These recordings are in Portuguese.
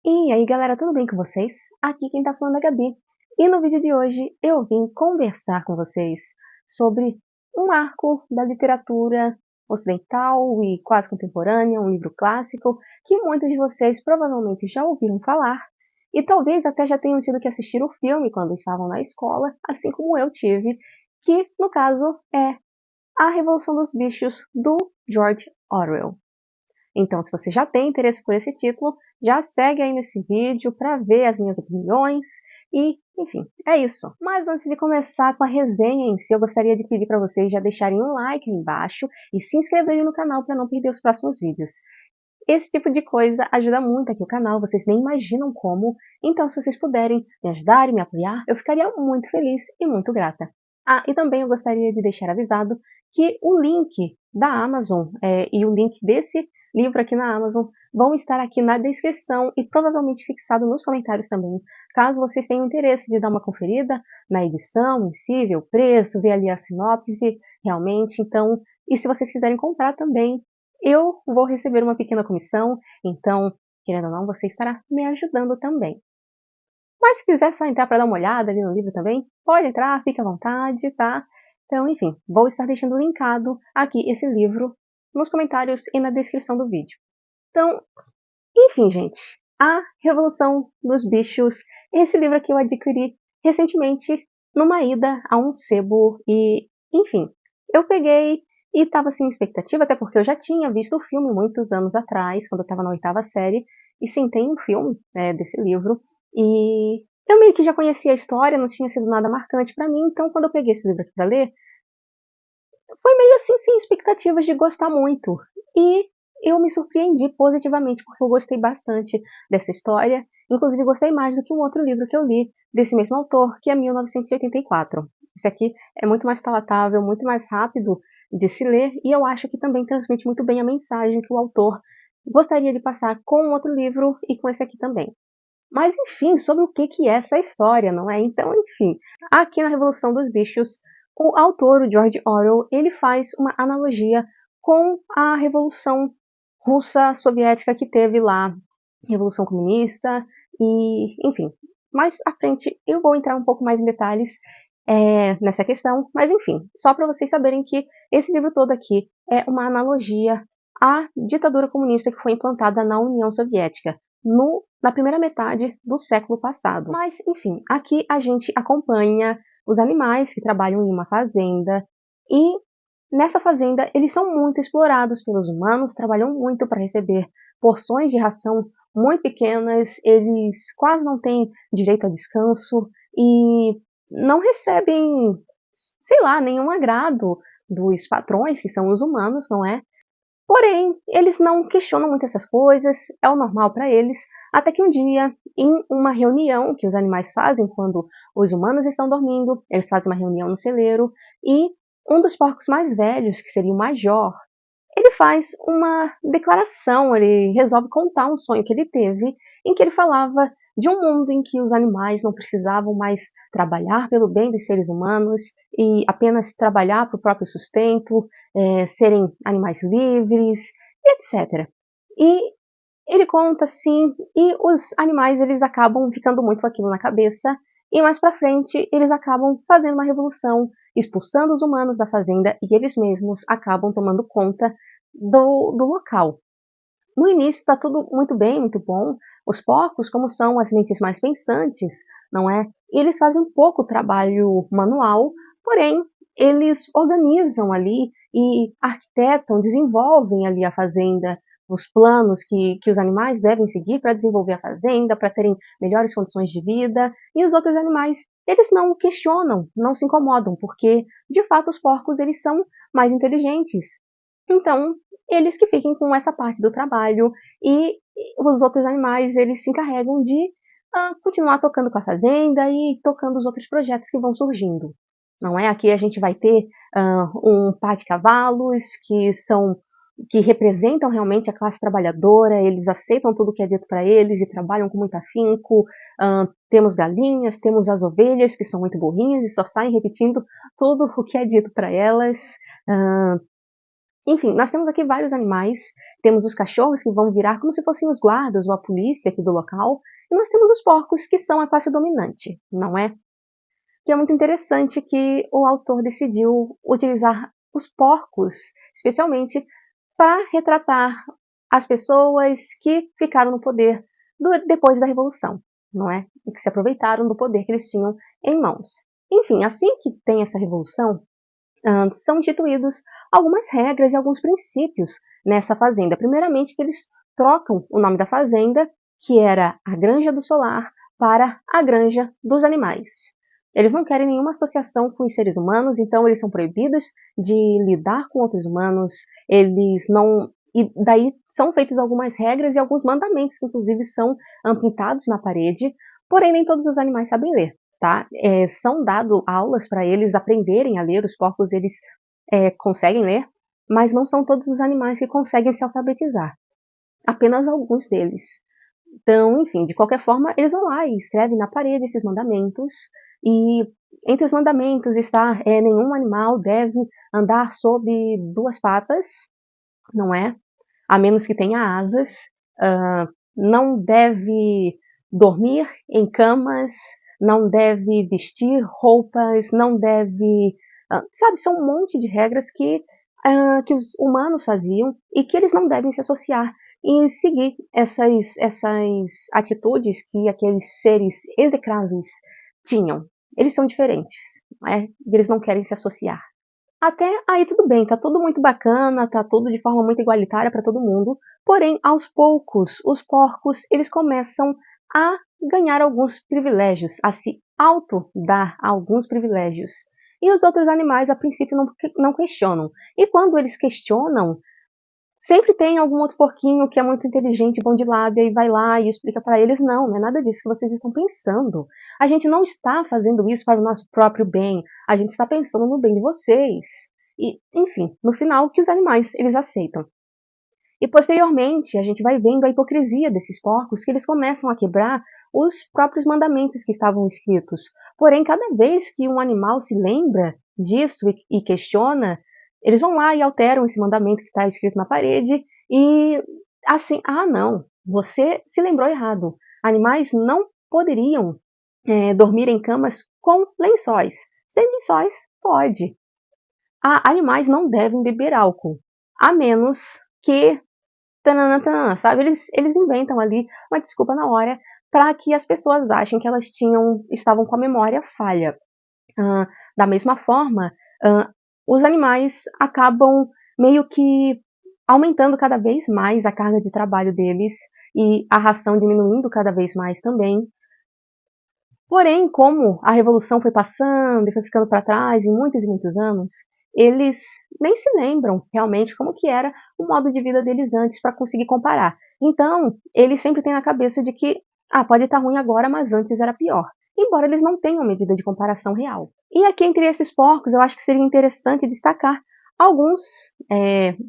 E aí galera, tudo bem com vocês? Aqui quem tá falando é a Gabi. E no vídeo de hoje eu vim conversar com vocês sobre um arco da literatura ocidental e quase contemporânea, um livro clássico, que muitos de vocês provavelmente já ouviram falar, e talvez até já tenham tido que assistir o filme quando estavam na escola, assim como eu tive, que no caso é A Revolução dos Bichos, do George Orwell. Então, se você já tem interesse por esse título, já segue aí nesse vídeo para ver as minhas opiniões e, enfim, é isso. Mas antes de começar com a resenha em si, eu gostaria de pedir para vocês já deixarem um like ali embaixo e se inscreverem no canal para não perder os próximos vídeos. Esse tipo de coisa ajuda muito aqui o canal, vocês nem imaginam como, então se vocês puderem me ajudar e me apoiar, eu ficaria muito feliz e muito grata. Ah, e também eu gostaria de deixar avisado que o link da Amazon e o link desse livro aqui na Amazon vão estar aqui na descrição e provavelmente fixado nos comentários também, caso vocês tenham interesse de dar uma conferida na edição em si, ver o preço, ver ali a sinopse realmente, então, e se vocês quiserem comprar também, eu vou receber uma pequena comissão, então, querendo ou não, você estará me ajudando também. Mas se quiser só entrar para dar uma olhada ali no livro também, pode entrar, fique à vontade, tá? Então, enfim, vou estar deixando linkado aqui esse livro nos comentários e na descrição do vídeo. Então, enfim, gente, A Revolução dos Bichos, esse livro aqui eu adquiri recentemente numa ida a um sebo e, enfim, eu peguei e estava sem expectativa, até porque eu já tinha visto o filme muitos anos atrás, quando eu estava na 8ª série, e sentei um filme desse livro, e eu meio que já conhecia a história, não tinha sido nada marcante para mim, então quando eu peguei esse livro aqui para ler, foi meio assim, sem expectativas de gostar muito. E eu me surpreendi positivamente, porque eu gostei bastante dessa história. Inclusive, gostei mais do que um outro livro que eu li desse mesmo autor, que é 1984. Esse aqui é muito mais palatável, muito mais rápido de se ler, e eu acho que também transmite muito bem a mensagem que o autor gostaria de passar com o outro livro e com esse aqui também. Mas, enfim, sobre o que é essa história, não é? Então, enfim, aqui na Revolução dos Bichos, o autor, o George Orwell, ele faz uma analogia com a Revolução Russa Soviética que teve lá, Revolução Comunista, e, enfim, mais à frente eu vou entrar um pouco mais em detalhes nessa questão, mas enfim, só para vocês saberem que esse livro todo aqui é uma analogia à ditadura comunista que foi implantada na União Soviética na primeira metade do século passado. Mas, enfim, aqui a gente acompanha os animais que trabalham em uma fazenda e nessa fazenda eles são muito explorados pelos humanos, trabalham muito para receber porções de ração muito pequenas, eles quase não têm direito a descanso e não recebem, sei lá, nenhum agrado dos patrões, que são os humanos, não é? Porém, eles não questionam muito essas coisas, é o normal para eles, até que um dia, em uma reunião que os animais fazem quando os humanos estão dormindo, eles fazem uma reunião no celeiro, e um dos porcos mais velhos, que seria o Major, ele faz uma declaração, ele resolve contar um sonho que ele teve, em que ele falava de um mundo em que os animais não precisavam mais trabalhar pelo bem dos seres humanos e apenas trabalhar para o próprio sustento, serem animais livres, etc. E ele conta assim, e os animais eles acabam ficando muito com aquilo na cabeça, e mais pra frente eles acabam fazendo uma revolução, expulsando os humanos da fazenda e eles mesmos acabam tomando conta do local. No início está tudo muito bem, muito bom. Os porcos, como são as mentes mais pensantes, não é? Eles fazem pouco trabalho manual, porém eles organizam ali e arquitetam, desenvolvem ali a fazenda, os planos que os animais devem seguir para desenvolver a fazenda, para terem melhores condições de vida, e os outros animais, eles não questionam, não se incomodam, porque de fato os porcos eles são mais inteligentes. Então, eles que fiquem com essa parte do trabalho e os outros animais eles se encarregam de continuar tocando com a fazenda e tocando os outros projetos que vão surgindo. Não é? Aqui a gente vai ter um par de cavalos que representam realmente a classe trabalhadora, eles aceitam tudo que é dito para eles e trabalham com muito afinco. Temos galinhas, temos as ovelhas que são muito burrinhas e só saem repetindo tudo o que é dito para elas. Enfim, nós temos aqui vários animais, temos os cachorros que vão virar como se fossem os guardas ou a polícia aqui do local, e nós temos os porcos que são a classe dominante, não é? Que é muito interessante que o autor decidiu utilizar os porcos, especialmente, para retratar as pessoas que ficaram no poder depois da Revolução, não é? E que se aproveitaram do poder que eles tinham em mãos. Enfim, assim que tem essa revolução, são instituídos algumas regras e alguns princípios nessa fazenda. Primeiramente, que eles trocam o nome da fazenda, que era a Granja do Solar, para a Granja dos Animais. Eles não querem nenhuma associação com os seres humanos, então eles são proibidos de lidar com outros humanos, eles não. E daí são feitas algumas regras e alguns mandamentos, que inclusive são pintados na parede, porém nem todos os animais sabem ler. Tá? São dado aulas para eles aprenderem a ler, os porcos eles conseguem ler, mas não são todos os animais que conseguem se alfabetizar, apenas alguns deles. Então, enfim, de qualquer forma, eles vão lá e escrevem na parede esses mandamentos, e entre os mandamentos está nenhum animal deve andar sobre duas patas, não é? A menos que tenha asas, não deve dormir em camas, não deve vestir roupas, não deve. Sabe, são um monte de regras que os humanos faziam e que eles não devem se associar e seguir essas atitudes que aqueles seres execráveis tinham. Eles são diferentes, e eles não querem se associar. Até aí tudo bem, tá tudo muito bacana, tá tudo de forma muito igualitária para todo mundo, porém, aos poucos, os porcos, eles começam a ganhar alguns privilégios, a se auto-dar alguns privilégios. E os outros animais, a princípio, não questionam. E quando eles questionam, sempre tem algum outro porquinho que é muito inteligente, bom de lábia, e vai lá e explica para eles: não, não é nada disso que vocês estão pensando. A gente não está fazendo isso para o nosso próprio bem, a gente está pensando no bem de vocês. E, enfim, no final, que os animais, eles aceitam. E posteriormente, a gente vai vendo a hipocrisia desses porcos, que eles começam a quebrar os próprios mandamentos que estavam escritos. Porém, cada vez que um animal se lembra disso e questiona, eles vão lá e alteram esse mandamento que está escrito na parede e assim, não, você se lembrou errado. Animais não poderiam dormir em camas com lençóis. Sem lençóis, pode. Animais não devem beber álcool, a menos que tanana, tanana, sabe? Eles inventam ali uma desculpa na hora para que as pessoas achem que elas estavam com a memória falha. Da mesma forma, os animais acabam meio que aumentando cada vez mais a carga de trabalho deles e a ração diminuindo cada vez mais também. Porém, como a revolução foi passando e foi ficando para trás em muitos e muitos anos, eles nem se lembram realmente como que era o modo de vida deles antes para conseguir comparar. Então, eles sempre têm na cabeça de que pode estar ruim agora, mas antes era pior. Embora eles não tenham medida de comparação real. E aqui entre esses porcos, eu acho que seria interessante destacar alguns,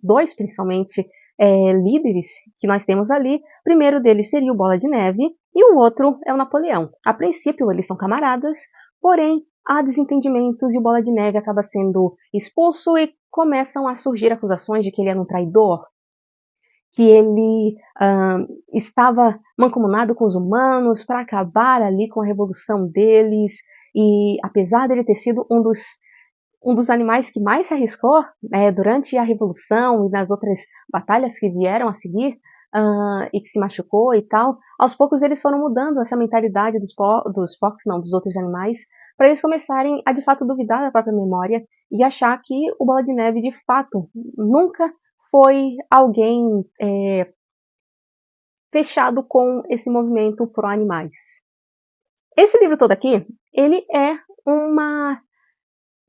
dois principalmente, líderes que nós temos ali. O primeiro deles seria o Bola de Neve e o outro é o Napoleão. A princípio eles são camaradas, porém há desentendimentos e o Bola de Neve acaba sendo expulso e começam a surgir acusações de que ele era um traidor, que ele estava mancomunado com os humanos para acabar ali com a revolução deles, e apesar dele ter sido um dos animais que mais se arriscou durante a Revolução e nas outras batalhas que vieram a seguir, e que se machucou e tal, aos poucos eles foram mudando essa mentalidade dos porcos, não, dos outros animais, para eles começarem a de fato duvidar da própria memória e achar que o Bola de Neve de fato nunca foi alguém fechado com esse movimento pró-animais. Esse livro todo aqui, ele é uma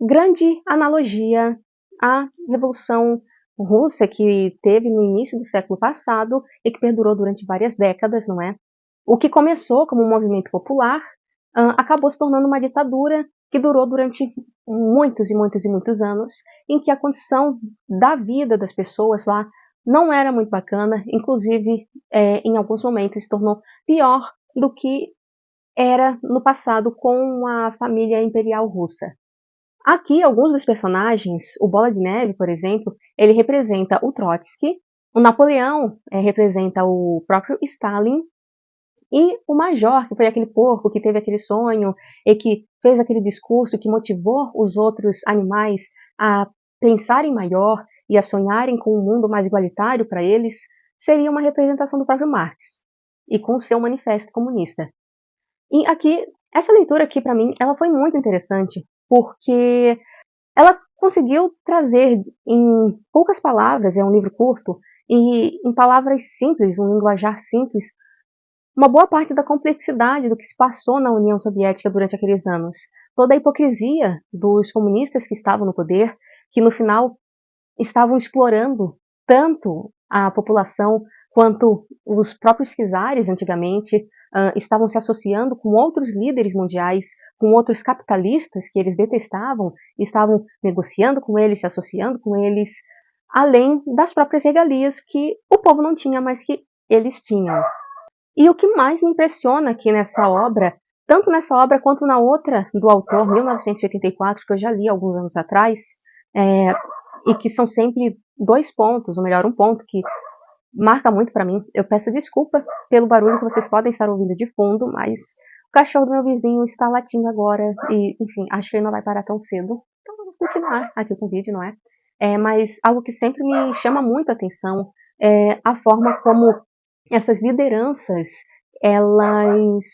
grande analogia à Revolução Russa que teve no início do século passado e que perdurou durante várias décadas, não é? O que começou como um movimento popular acabou se tornando uma ditadura que durou durante muitos e muitos e muitos anos, em que a condição da vida das pessoas lá não era muito bacana, inclusive em alguns momentos se tornou pior do que era no passado com a família imperial russa. Aqui, alguns dos personagens, o Bola de Neve, por exemplo, ele representa o Trotsky, o Napoleão representa o próprio Stalin, e o Major, que foi aquele porco que teve aquele sonho e que fez aquele discurso que motivou os outros animais a pensarem maior e a sonharem com um mundo mais igualitário para eles, seria uma representação do próprio Marx e com o seu manifesto comunista. E aqui, essa leitura aqui para mim, ela foi muito interessante, porque ela conseguiu trazer em poucas palavras, é um livro curto, e em palavras simples, um linguajar simples, uma boa parte da complexidade do que se passou na União Soviética durante aqueles anos. Toda a hipocrisia dos comunistas que estavam no poder, que no final estavam explorando tanto a população quanto os próprios czares antigamente estavam se associando com outros líderes mundiais, com outros capitalistas que eles detestavam, estavam negociando com eles, se associando com eles, além das próprias regalias que o povo não tinha, mas que eles tinham. E o que mais me impressiona aqui nessa obra, tanto nessa obra quanto na outra do autor, 1984, que eu já li alguns anos atrás, e que são sempre 2 pontos, ou melhor, um ponto que marca muito para mim. Eu peço desculpa pelo barulho que vocês podem estar ouvindo de fundo, mas o cachorro do meu vizinho está latindo agora e, enfim, acho que ele não vai parar tão cedo. Então vamos continuar aqui com o vídeo, não é? Mas algo que sempre me chama muito a atenção é a forma como essas lideranças, elas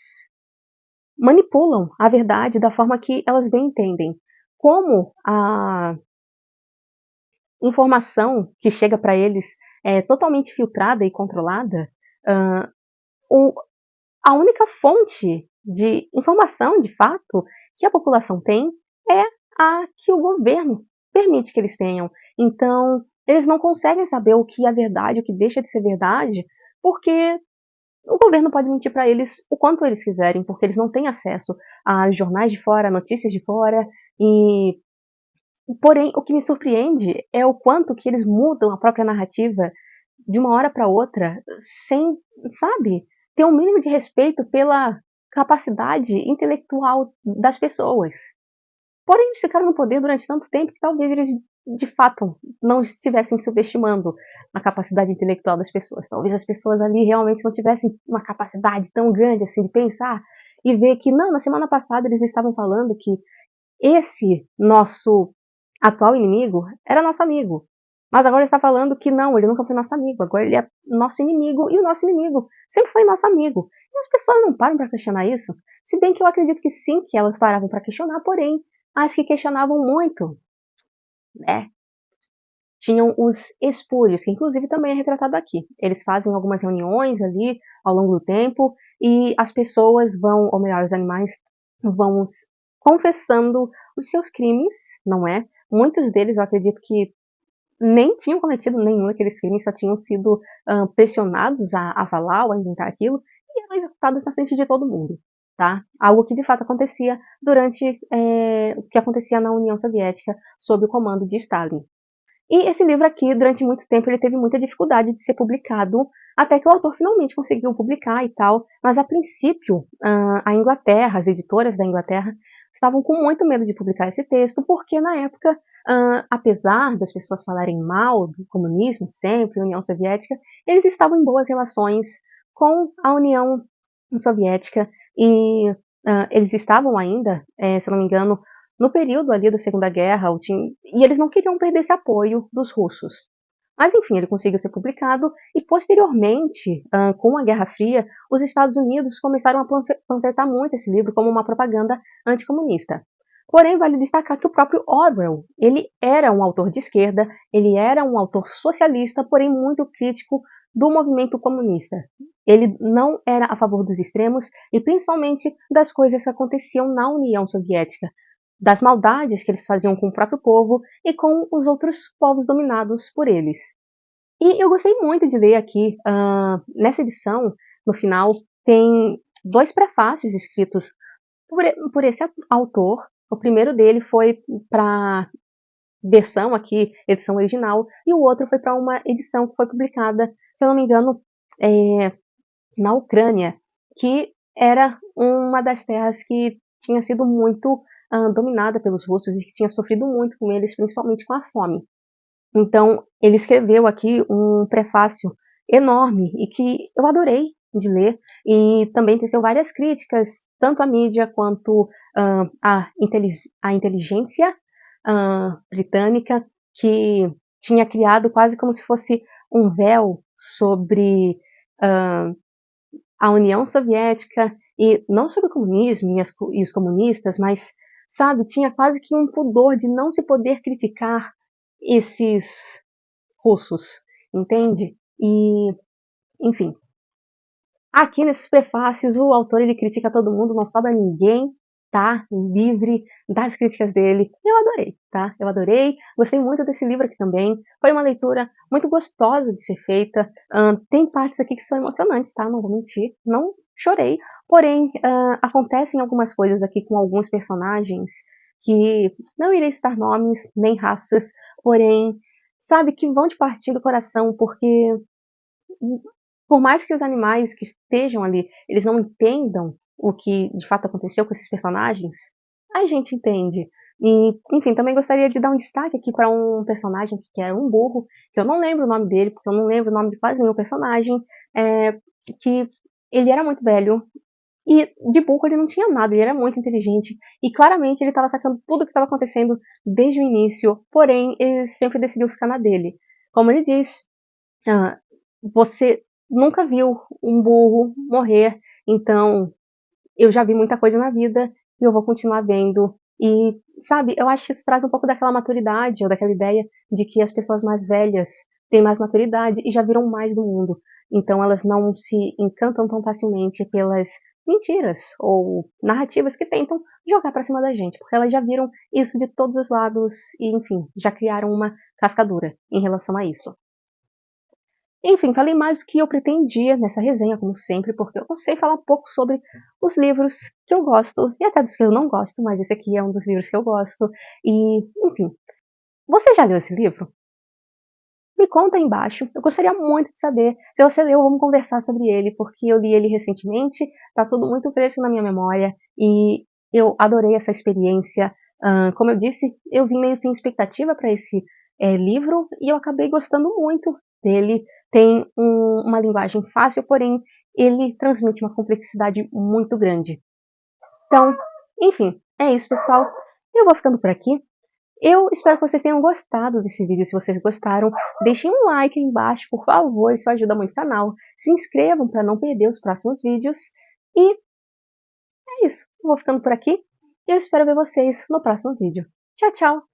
manipulam a verdade da forma que elas bem entendem. Como a informação que chega para eles é totalmente filtrada e controlada, a única fonte de informação, de fato, que a população tem é a que o governo permite que eles tenham. Então, eles não conseguem saber o que é verdade, o que deixa de ser verdade, porque o governo pode mentir para eles o quanto eles quiserem, porque eles não têm acesso a jornais de fora, notícias de fora, e porém o que me surpreende é o quanto que eles mudam a própria narrativa de uma hora para outra, sem, sabe, ter um mínimo de respeito pela capacidade intelectual das pessoas. Porém, eles ficaram no poder durante tanto tempo que talvez eles, de fato, não estivessem subestimando a capacidade intelectual das pessoas. Talvez as pessoas ali realmente não tivessem uma capacidade tão grande assim de pensar e ver que, não, na semana passada eles estavam falando que esse nosso atual inimigo era nosso amigo. Mas agora ele está falando que não, ele nunca foi nosso amigo, agora ele é nosso inimigo, e o nosso inimigo sempre foi nosso amigo. E as pessoas não param para questionar isso? Se bem que eu acredito que sim, que elas paravam para questionar, porém, as que questionavam muito, né, tinham os espúrios, que inclusive também é retratado aqui. Eles fazem algumas reuniões ali ao longo do tempo, e as pessoas vão, ou melhor, os animais vão confessando os seus crimes, não é? Muitos deles eu acredito que nem tinham cometido nenhum daqueles crimes, só tinham sido pressionados a falar ou a inventar aquilo, e eram executados na frente de todo mundo, tá? Algo que de fato acontecia durante o que acontecia na União Soviética sob o comando de Stalin. E esse livro aqui, durante muito tempo, ele teve muita dificuldade de ser publicado, até que o autor finalmente conseguiu publicar e tal, mas a princípio a Inglaterra, as editoras da Inglaterra, estavam com muito medo de publicar esse texto, porque na época, apesar das pessoas falarem mal do comunismo sempre, União Soviética, eles estavam em boas relações com a União Soviética e eles estavam ainda, se eu não me engano, no período ali da Segunda Guerra, e eles não queriam perder esse apoio dos russos. Mas enfim, ele conseguiu ser publicado e posteriormente, com a Guerra Fria, os Estados Unidos começaram a panfletar muito esse livro como uma propaganda anticomunista. Porém, vale destacar que o próprio Orwell, ele era um autor de esquerda, ele era um autor socialista, porém muito crítico do movimento comunista. Ele não era a favor dos extremos e principalmente das coisas que aconteciam na União Soviética, das maldades que eles faziam com o próprio povo e com os outros povos dominados por eles. E eu gostei muito de ler aqui, nessa edição, no final, tem 2 prefácios escritos por esse autor. O primeiro dele foi para versão aqui, edição original, e o outro foi para uma edição que foi publicada, se eu não me engano, na Ucrânia, que era uma das terras que tinha sido muito dominada pelos russos e que tinha sofrido muito com eles, principalmente com a fome. Então, ele escreveu aqui um prefácio enorme e que eu adorei de ler, e também teceu várias críticas, tanto à mídia quanto à inteligência britânica, que tinha criado quase como se fosse um véu sobre a União Soviética, e não sobre o comunismo e os comunistas, mas, sabe, tinha quase que um pudor de não se poder criticar esses russos, entende? E, enfim, aqui nesses prefácios o autor ele critica todo mundo, não sobra ninguém, tá? Livre das críticas dele. Eu adorei, tá? Eu adorei, gostei muito desse livro aqui também. Foi uma leitura muito gostosa de ser feita. Tem partes aqui que são emocionantes, tá? Não vou mentir, não chorei. Porém, acontecem algumas coisas aqui com alguns personagens que não irei citar nomes nem raças, porém, sabe, que vão te partir do coração, porque por mais que os animais que estejam ali, eles não entendam o que de fato aconteceu com esses personagens, a gente entende. E, enfim, também gostaria de dar um destaque aqui para um personagem que era um burro, que eu não lembro o nome dele, porque eu não lembro o nome de quase nenhum personagem, que ele era muito velho, e de burro ele não tinha nada, ele era muito inteligente, e claramente ele estava sacando tudo o que estava acontecendo desde o início, porém ele sempre decidiu ficar na dele. Como ele diz, você nunca viu um burro morrer, então eu já vi muita coisa na vida e eu vou continuar vendo. E, sabe, eu acho que isso traz um pouco daquela maturidade, ou daquela ideia de que as pessoas mais velhas têm mais maturidade e já viram mais do mundo. Então elas não se encantam tão facilmente pelas mentiras ou narrativas que tentam jogar pra cima da gente, porque elas já viram isso de todos os lados e, enfim, já criaram uma cascadura em relação a isso. Enfim, falei mais do que eu pretendia nessa resenha, como sempre, porque eu sei falar um pouco sobre os livros que eu gosto, e até dos que eu não gosto, mas esse aqui é um dos livros que eu gosto. E, enfim, você já leu esse livro? Me conta aí embaixo, eu gostaria muito de saber. Se você leu, vamos conversar sobre ele, porque eu li ele recentemente, tá tudo muito fresco na minha memória, e eu adorei essa experiência. Como eu disse, eu vim meio sem expectativa para esse livro, e eu acabei gostando muito dele. Tem uma linguagem fácil, porém ele transmite uma complexidade muito grande. Então, enfim, é isso, pessoal. Eu vou ficando por aqui. Eu espero que vocês tenham gostado desse vídeo. Se vocês gostaram, deixem um like aí embaixo, por favor, isso ajuda muito o canal. Se inscrevam para não perder os próximos vídeos. E é isso, eu vou ficando por aqui e eu espero ver vocês no próximo vídeo. Tchau, tchau!